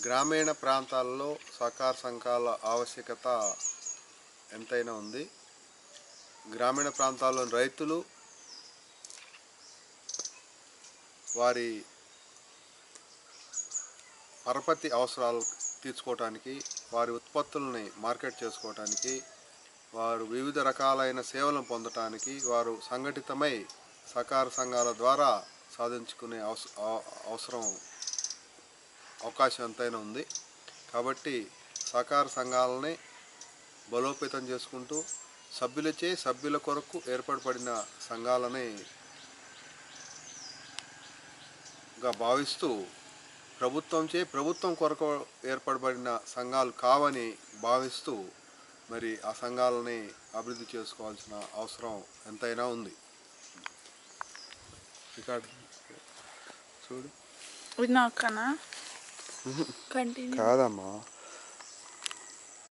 గ్రామీణ ప్రాంతాల్లో సహకార సంఘాల ఆవశ్యకత ఎంతైనా ఉంది. గ్రామీణ ప్రాంతాల్లోని రైతులు వారి పరపతి అవసరాలు తీర్చుకోవటానికి, వారి ఉత్పత్తుల్ని మార్కెట్ చేసుకోవటానికి, వారు వివిధ రకాలైన సేవలను పొందటానికి వారు సంఘటితమై సహకార సంఘాల ద్వారా సాధించుకునే అవకాశం ఎంతైనా ఉంది. కాబట్టి సహకార సంఘాలని బలోపేతం చేసుకుంటూ సభ్యులచే సభ్యుల కొరకు ఏర్పడబడిన సంఘాలని భావిస్తూ ప్రభుత్వం కొరకు ఏర్పడబడిన సంఘాలు కావని భావిస్తూ మరి ఆ సంఘాలని అభివృద్ధి చేసుకోవాల్సిన అవసరం ఎంతైనా ఉంది. చూడు విన్నాకనా కాదమ్మా.